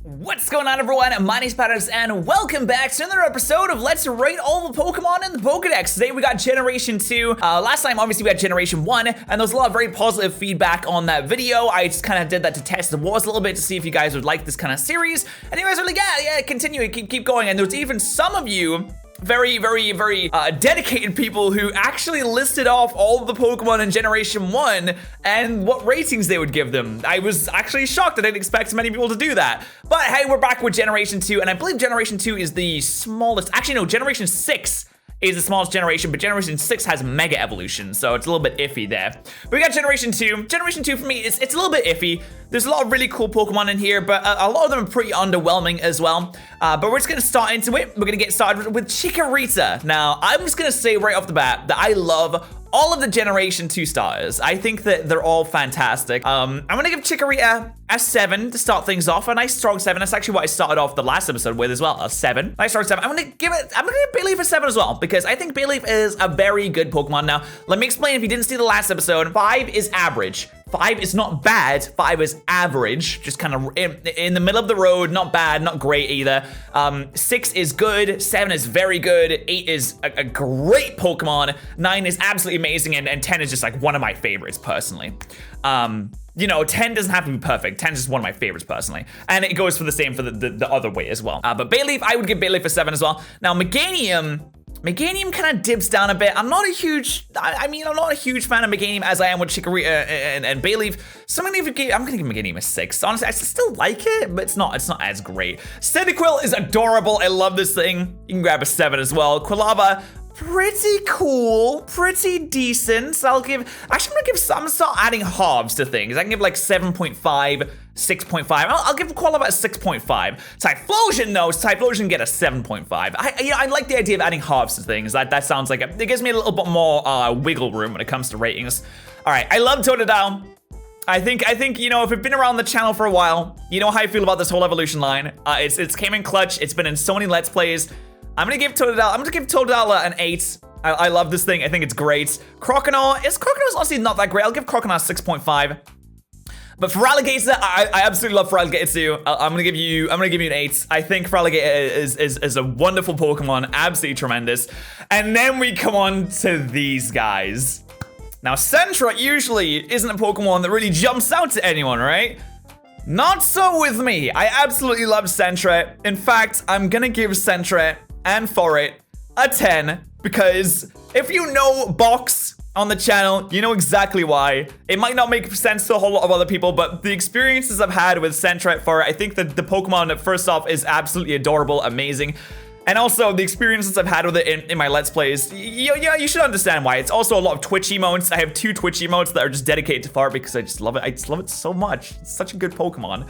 What's going on, everyone? My name's Patterrz, and welcome back to another episode of Let's Rate All the Pokemon in the Pokedex. Today we got Generation 2. Last time, obviously, we had Generation 1, and there was a lot of very positive feedback on that video. I just kind of did that to test the waters a little bit to see if you guys would like this kind of series. And you guys were like, yeah, continue, keep going. And there was even some of you very dedicated people who actually listed off all the Pokemon in Generation 1 and what ratings they would give them. I was actually shocked. I didn't expect many people to do that. But hey, we're back with Generation 2, and I believe Generation 2 is the smallest. Actually, no, Generation 6 is the smallest generation, but Generation 6 has Mega Evolution, so it's a little bit iffy there. But we got Generation 2. Generation 2 for me, it's a little bit iffy. There's a lot of really cool Pokemon in here, but a lot of them are pretty underwhelming as well. But we're just gonna start into it. We're gonna get started with Chikorita. Now, I'm just gonna say right off the bat that I love all of the Generation 2 starters. I think that they're all fantastic. I'm gonna give Chikorita a 7 to start things off. A nice strong 7. That's actually what I started off the last episode with as well, a 7. Nice strong 7. I'm gonna give Bayleaf a 7 as well, because I think Bayleaf is a very good Pokemon. Now, let me explain if you didn't see the last episode. 5 is average. 5 is not bad, 5 is average, just kind of in the middle of the road, not bad, not great either. 6 is good, 7 is very good, 8 is a great Pokemon, 9 is absolutely amazing, and 10 is just like one of my favorites personally. You know, 10 doesn't have to be perfect, 10 is just one of my favorites personally. And it goes for the same for the other way as well. But Bayleaf, I would give Bayleaf a 7 as well. Now, Meganium kind of dips down a bit. I'm not a huge fan of Meganium as I am with Chikorita and Bayleaf. So I'm gonna give Meganium a 6. Honestly, I still like it, but it's not as great. Cyndaquil is adorable. I love this thing. You can grab a 7 as well. Quilava, pretty cool, pretty decent. So I'm gonna start adding halves to things. I can give like 7.5, 6.5. I'll give Quilava a 6.5. Typhlosion though, Typhlosion get a 7.5. I like the idea of adding halves to things. That sounds like it gives me a little bit more wiggle room when it comes to ratings. All right, I love Totodile. I think you know, if you've been around the channel for a while, you know how I feel about this whole evolution line. It's came in clutch. It's been in so many Let's Plays. I'm gonna give Totodile an 8. I love this thing. I think it's great. Croconaur's honestly not that great. I'll give Croconaur 6.5. But for Feraligatr, I absolutely love Feraligatr too. I'm gonna give you an 8. I think Feraligatr is a wonderful Pokemon, absolutely tremendous. And then we come on to these guys. Now, Sentret usually isn't a Pokemon that really jumps out to anyone, right? Not so with me. I absolutely love Sentret. In fact, I'm gonna give Sentret and Forit a 10, because if you know Box on the channel, you know exactly why. It might not make sense to a whole lot of other people, but the experiences I've had with Sentret, Forit, I think that the Pokemon, first off, is absolutely adorable, amazing. And also, the experiences I've had with it in my Let's Plays, you should understand why. It's also a lot of Twitch emotes. I have 2 Twitch emotes that are just dedicated to Forit because I just love it. I just love it so much. It's such a good Pokemon.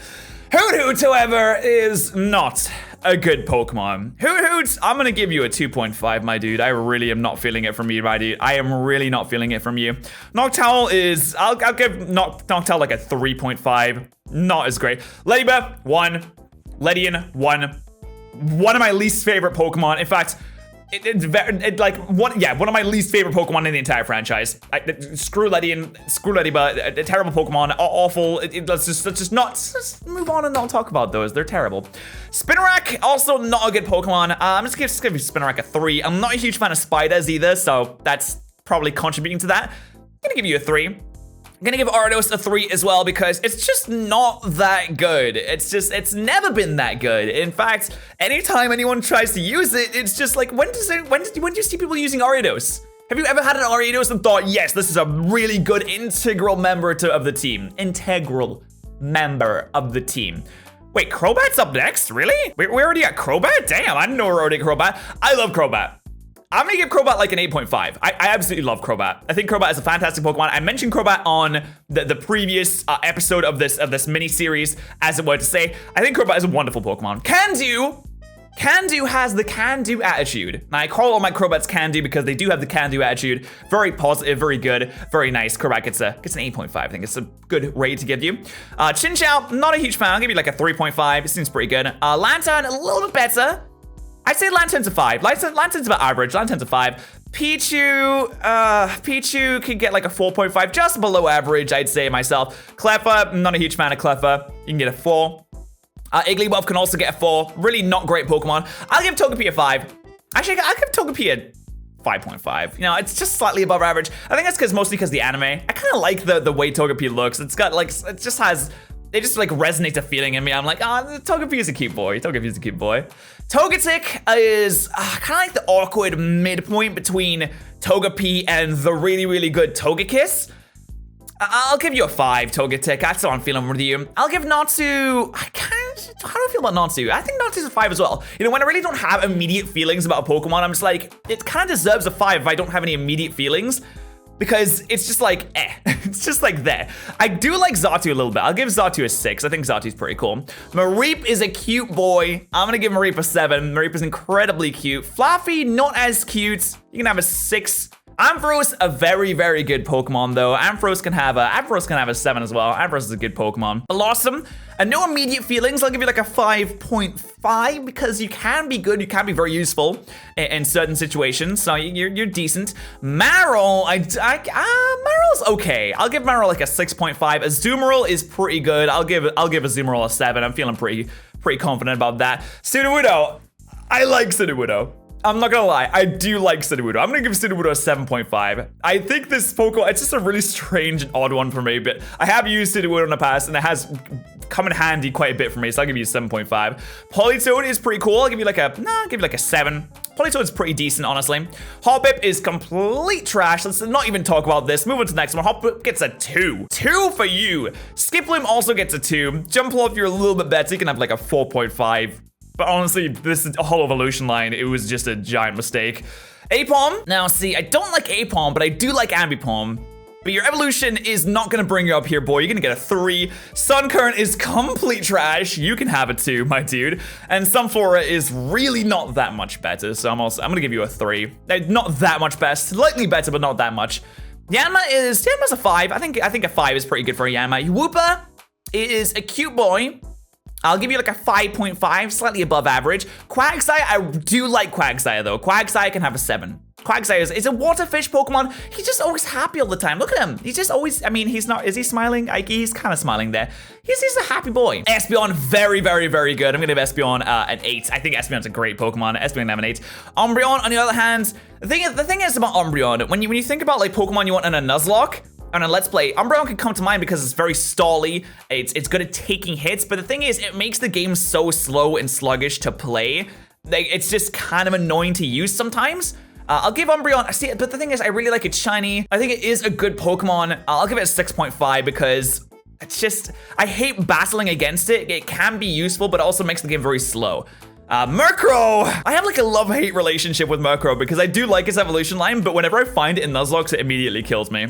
Hoothoot, however, is not a good Pokemon. Hoothoot, I'm gonna give you a 2.5, my dude. I really am not feeling it from you, my dude. I am really not feeling it from you. Noctowl is, I'll give Noctowl like a 3.5. Not as great. Ladybug, 1. Ledian, 1. One of my least favorite Pokemon. In fact, one of my least favorite Pokemon in the entire franchise. Screw Ledian, screw Ladybug, a terrible Pokemon, awful. Let's just move on and not talk about those. They're terrible. Spinarak, also not a good Pokemon. I'm just gonna give Spinarak a 3. I'm not a huge fan of spiders either, so that's probably contributing to that. I'm gonna give you a 3. I'm gonna give Ariados a 3 as well, because it's just not that good. It's never been that good. In fact, anytime anyone tries to use it, it's just like, when do you see people using Ariados? Have you ever had an Ariados and thought, yes, this is a really good integral member of the team? Integral member of the team. Wait, Crobat's up next? Really? We already got Crobat? Damn, I didn't know we were already at Crobat. I love Crobat. I'm gonna give Crobat like an 8.5. I absolutely love Crobat. I think Crobat is a fantastic Pokemon. I mentioned Crobat on the previous episode of this mini series, as it were to say. I think Crobat is a wonderful Pokemon. Can-Do has the can-do attitude. Now, I call all my Crobats can-do because they do have the can-do attitude. Very positive, very good, very nice. Crobat gets an 8.5. I think it's a good rate to give you. Chinchou, not a huge fan. I'll give you like a 3.5. It seems pretty good. Lantern, a little bit better. I'd say Lantern's a 5. Lantern's about average. Lantern's a 5. Pichu could get like a 4.5, just below average, I'd say myself. Cleffa, not a huge fan of Cleffa. You can get a 4. Igglybuff can also get a 4. Really not great Pokemon. I'll give Togepi a 5. Actually, I'll give Togepi a 5.5. You know, it's just slightly above average. I think that's mostly because the anime. I kind of like the way Togepi looks. It's got like, it just like resonates a feeling in me. I'm like, Togepi is a cute boy. Togepi is a cute boy. Togetic is kind of like the awkward midpoint between Togepi and the really, really good Togekiss. I'll give you a 5, Togetic. That's how I'm feeling with you. I'll give Natsu. How do I feel about Natsu? I think Natsu's a 5 as well. You know, when I really don't have immediate feelings about a Pokemon, I'm just like, it kind of deserves a 5 if I don't have any immediate feelings. Because it's just like, It's just like there. I do like Xatu a little bit. I'll give Xatu a 6. I think Xatu's pretty cool. Mareep is a cute boy. I'm gonna give Mareep a 7. Mareep is incredibly cute. Fluffy, not as cute. You can have a 6. Ampharos, a very, very good Pokemon though. Ampharos can have a 7 as well. Ampharos is a good Pokemon. Blossom, no immediate feelings. I'll give you like a 5.5 because you can be good. You can be very useful in certain situations. So you're decent. Marill, Marill's okay. I'll give Marill like a 6.5. Azumarill is pretty good. I'll give Azumarill a 7. I'm feeling pretty confident about that. Sudowoodo, I like Sudowoodo. I'm not gonna lie, I do like Sudowoodo. I'm gonna give Sudowoodo a 7.5. I think this Pokemon, it's just a really strange and odd one for me, but I have used Sudowoodo in the past and it has come in handy quite a bit for me, so I'll give you a 7.5. Politoed is pretty cool. I'll give you like a 7. Politoed's pretty decent, honestly. Hoppip is complete trash. Let's not even talk about this. Move on to the next one. Hoppip gets a 2. 2 for you. Skiploom also gets a 2. Jumpluff, if you're a little bit better, you can have like a 4.5. But honestly, this whole evolution line, it was just a giant mistake. Aipom. Now, see, I don't like Aipom, but I do like Ambipom. But your evolution is not gonna bring you up here, boy. You're gonna get a 3. Suncurrent is complete trash. You can have it too, my dude. And Sunflora is really not that much better. So I'm gonna give you a 3. Not that much better, slightly better, but not that much. Yanma's a 5. I think a 5 is pretty good for a Yanma. Wooper is a cute boy. I'll give you like a 5.5, slightly above average. Quagsire, I do like Quagsire though. Quagsire can have a 7. Quagsire is a water fish Pokemon. He's just always happy all the time. Look at him. He's just always, I mean, he's not, is he smiling? He's kind of smiling there. He's a happy boy. Espeon, very, very, very good. I'm gonna give Espeon an 8. I think Espeon's a great Pokemon. Espeon can have an 8. Umbreon, on the other hand, the thing is about Umbreon, when you think about like Pokemon you want in a Nuzlocke, and a Let's Play, Umbreon can come to mind because it's very stally, it's good at taking hits, but the thing is, it makes the game so slow and sluggish to play. Like, it's just kind of annoying to use sometimes. I'll give Umbreon, see, but the thing is, I really like it shiny. I think it is a good Pokemon. I'll give it a 6.5 because it's just, I hate battling against it. It can be useful, but it also makes the game very slow. Murkrow! I have like a love-hate relationship with Murkrow because I do like his evolution line, but whenever I find it in Nuzlocke, it immediately kills me.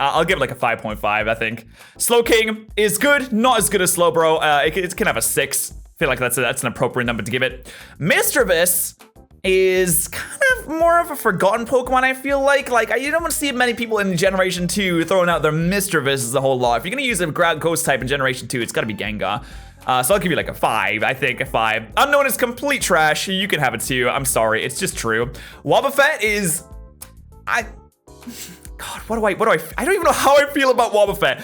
I'll give it like a 5.5, I think. Slowking is good, not as good as Slowbro. It can have a 6. I feel like that's an appropriate number to give it. Misdreavus is kind of more of a forgotten Pokemon, I feel like. You don't want to see many people in Generation 2 throwing out their Misdreavus a whole lot. If you're gonna use a ground ghost type in Generation 2, it's gotta be Gengar. So I'll give you like a 5, I think, a 5. Unknown is complete trash. You can have it too. I'm sorry, it's just true. Wobbuffet is, God, I don't even know how I feel about Wobbuffet.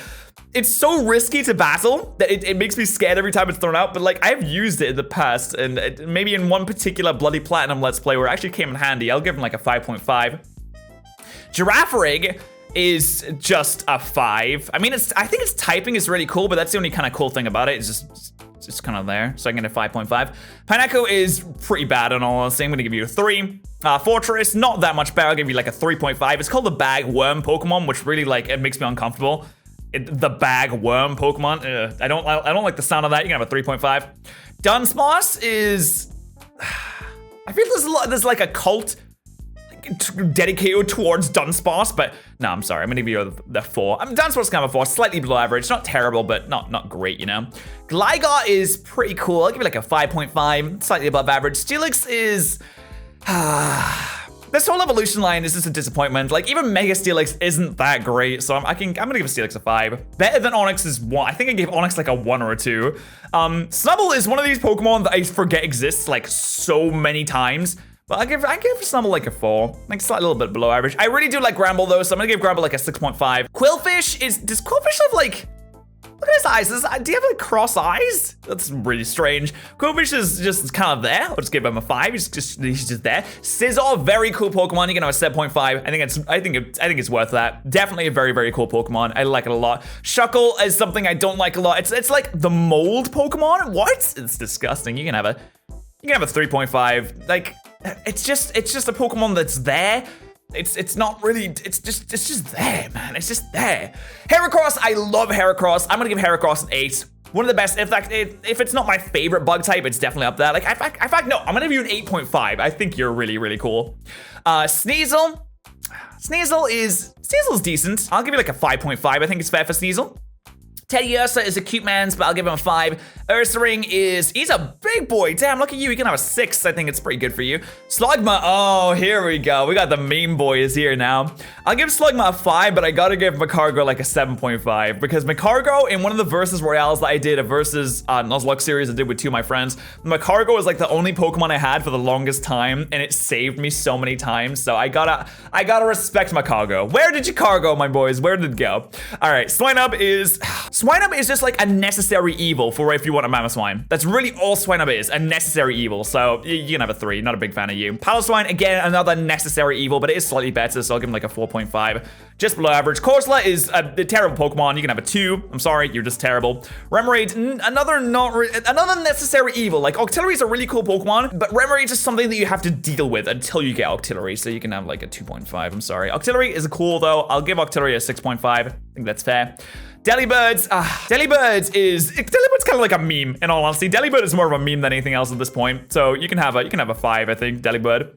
It's so risky to battle that it makes me scared every time it's thrown out, but like I've used it in the past and maybe in one particular Bloody Platinum Let's Play where it actually came in handy. I'll give him like a 5.5. Girafarig is just a 5. I mean, I think its typing is really cool, but that's the only kind of cool thing about it. It's just kind of there, so I can get a 5.5. Pineco is pretty bad on all honesty. I'm gonna give you a 3. Fortress, not that much better. I'll give you like a 3.5. It's called the Bag Worm Pokemon, which really like, it makes me uncomfortable. The Bag Worm Pokemon, I don't like the sound of that. You can have a 3.5. Dunsparce is, I feel there's like a cult dedicated towards Dunsparce, but no, I'm sorry, I'm gonna give you the 4. Dunsparce can have a 4, slightly below average, not terrible, but not great, you know. Gligar is pretty cool. I'll give it like a 5.5, slightly above average. Steelix is, this whole evolution line is just a disappointment. Like, even Mega Steelix isn't that great, so I'm gonna give Steelix a 5. Better than Onix is 1. I think I gave Onix like a 1 or a 2. Snubbull is one of these Pokemon that I forget exists like so many times, But I give Snubbull like a 4. Like slightly a little bit below average. I really do like Gramble though, so I'm gonna give Gramble like a 6.5. Qwilfish does Qwilfish have like, look at his eyes. Do you have like cross eyes? That's really strange. Qwilfish is just kind of there. I'll just give him a 5. He's just there. Scizor, very cool Pokemon. You can have a 7.5. I think it's worth that. Definitely a very, very cool Pokemon. I like it a lot. Shuckle is something I don't like a lot. It's like the mold Pokemon. What? It's disgusting. You can have a 3.5. Like, it's just a Pokemon that's there. It's not really, it's just there, man. It's just there. Heracross, I love Heracross. I'm gonna give Heracross an 8. One of the best. In fact, if it's not my favorite bug type, it's definitely up there. Like, in fact, no, I'm gonna give you an 8.5. I think you're really, really cool. Sneasel. Sneasel's decent. I'll give you like a 5.5. I think it's fair for Sneasel. Teddy Ursa is a cute man's, but I'll give him a 5. Ursaring he's a big boy. Damn, look at you. You can have a 6. I think it's pretty good for you. Slugma, oh, here we go. We got the meme boys here now. I'll give Slugma a 5, but I gotta give Magcargo like a 7.5 because Magcargo in one of the Versus Royales that I did, a Versus Nuzlocke series I did with 2 of my friends, Magcargo was like the only Pokemon I had for the longest time, and it saved me so many times. So I gotta respect Magcargo. Where did Chikorita, my boys? Where did it go? All right, Swinub is just like a necessary evil for if you want a Mamoswine. That's really all Swinub is, a necessary evil. So you can have a 3, not a big fan of you. Paloswine, again, another necessary evil, but it is slightly better, so I'll give him like a 4.5. Just below average. Corsola is a terrible Pokemon. You can have a 2. I'm sorry, you're just terrible. Remoraid, another necessary evil. Like, Octillery is a really cool Pokemon, but Remoraid is just something that you have to deal with until you get Octillery, so you can have like a 2.5. I'm sorry. Octillery is cool though. I'll give Octillery a 6.5. I think that's fair. Delibirds kind of like a meme, in all honesty. Delibird is more of a meme than anything else at this point. So you can have a 5, I think, Delibird.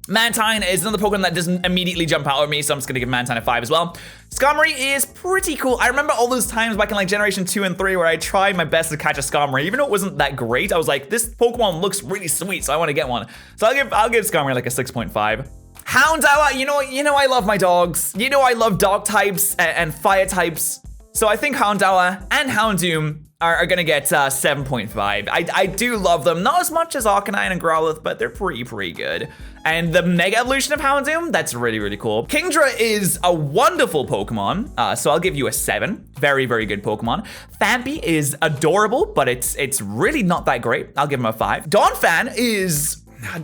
Mantine is another Pokemon that doesn't immediately jump out at me, so I'm just gonna give Mantine a 5 as well. Skarmory is pretty cool. I remember all those times back in like Generation 2 and 3 where I tried my best to catch a Skarmory. Even though it wasn't that great, I was like, this Pokemon looks really sweet, so I want to get one. So I'll give Skarmory like a 6.5. Houndour, you know I love my dogs. You know I love dog types and fire types. So I think Houndour and Houndoom are gonna get 7.5. I do love them, not as much as Arcanine and Growlithe, but they're pretty good. And the Mega Evolution of Houndoom, that's really, really cool. Kingdra is a wonderful Pokemon, so I'll give you a 7. Very, very good Pokemon. Phanpy is adorable, but it's really not that great. I'll give him a 5. Donphan is...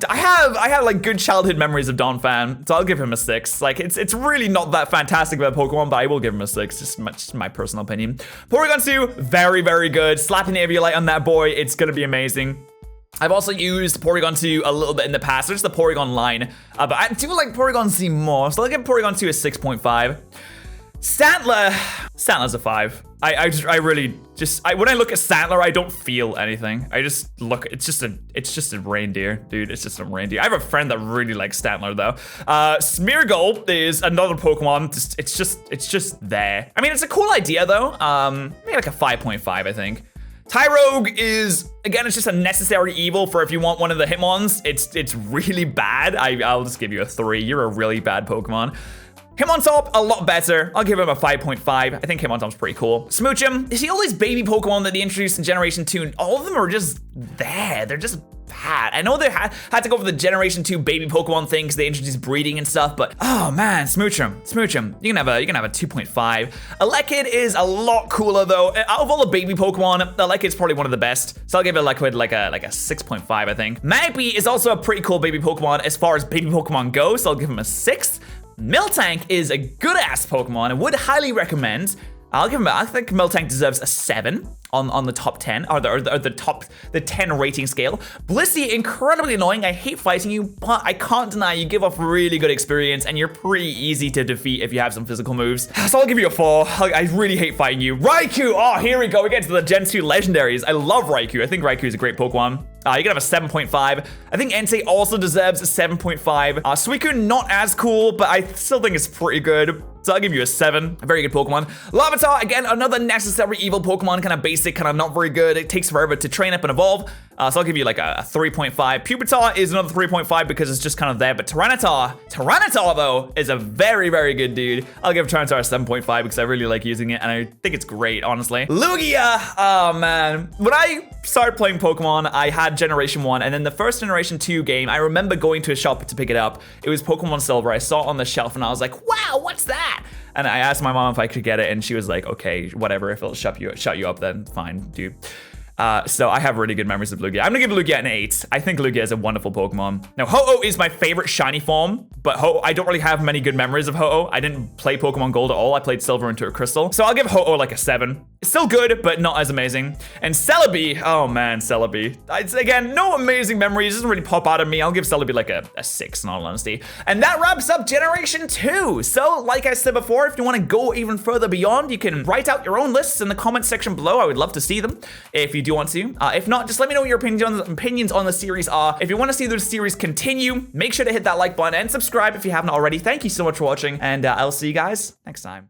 I have like good childhood memories of Donphan, so I'll give him a 6. Like it's really not that fantastic of a Pokemon, but I will give him a 6. Just my personal opinion. Porygon 2, very, very good. Slapping the Eviolite on that boy, it's gonna be amazing. I've also used Porygon 2 a little bit in the past, so just the Porygon line, but I do like Porygon Z more, so I'll give Porygon 2 a 6.5. Stantler's a 5. I really just when I look at Stantler, I don't feel anything. I just look, it's just a reindeer, dude. It's just a reindeer. I have a friend that really likes Stantler though. Smeargle is another Pokemon. It's just there. I mean, it's a cool idea though. Maybe like a 5.5, I think. Tyrogue is, again, it's just a necessary evil for if you want one of the Hitmons. It's really bad. I'll just give you a 3. You're a really bad Pokemon. Hitmontop, a lot better. I'll give him a 5.5. I think Hitmontop's pretty cool. Smoochum, you see all these baby Pokemon that they introduced in Generation 2, and all of them are just there. They're just bad. I know they had to go for the Generation 2 baby Pokemon thing because they introduced breeding and stuff, but oh man, Smoochum, you can have a 2.5. Elekid is a lot cooler though. Out of all the baby Pokemon, Elekid's probably one of the best. So I'll give Elekid like a 6.5, I think. Magpie is also a pretty cool baby Pokemon as far as baby Pokemon go, so I'll give him a 6. Miltank is a good-ass Pokemon and would highly recommend. I think Miltank deserves a 7 on the top 10, or the 10 rating scale. Blissey, incredibly annoying. I hate fighting you, but I can't deny you give off really good experience, and you're pretty easy to defeat if you have some physical moves. So I'll give you a 4. I really hate fighting you. Raikou, oh, here we go. We get to the Gen 2 legendaries. I love Raikou. I think Raikou is a great Pokemon. You can have a 7.5. I think Entei also deserves a 7.5. Suicune, not as cool, but I still think it's pretty good. So I'll give you a 7. A very good Pokemon. Larvitar, again, another necessary evil Pokemon, kind of based basic, kind of not very good. It takes forever to train up and evolve. So I'll give you like a 3.5. Pupitar is another 3.5 because it's just kind of there. But Tyranitar though is a very, very good dude. I'll give Tyranitar a 7.5 because I really like using it and I think it's great, honestly. Lugia, oh man. When I started playing Pokemon, I had Generation 1 and then the first Generation 2 game, I remember going to a shop to pick it up. It was Pokemon Silver. I saw it on the shelf and I was like, wow, what's that? And I asked my mom if I could get it and she was like, okay, whatever, if it'll shut you up then fine, dude. So I have really good memories of Lugia. I'm gonna give Lugia an 8. I think Lugia is a wonderful Pokemon. Now, Ho-Oh is my favorite shiny form, but I don't really have many good memories of Ho-Oh. I didn't play Pokemon Gold at all. I played Silver into a Crystal. So I'll give Ho-Oh like a 7. It's still good, but not as amazing. And Celebi, oh man, Celebi. Again, no amazing memories. It doesn't really pop out of me. I'll give Celebi like a 6 in all honesty. And that wraps up Generation 2. So like I said before, if you want to go even further beyond, you can write out your own lists in the comment section below. I would love to see them if you do want to. If not, just let me know what your opinions on the series are. If you want to see the series continue, make sure to hit that like button and subscribe if you haven't already. Thank you so much for watching, and I'll see you guys next time.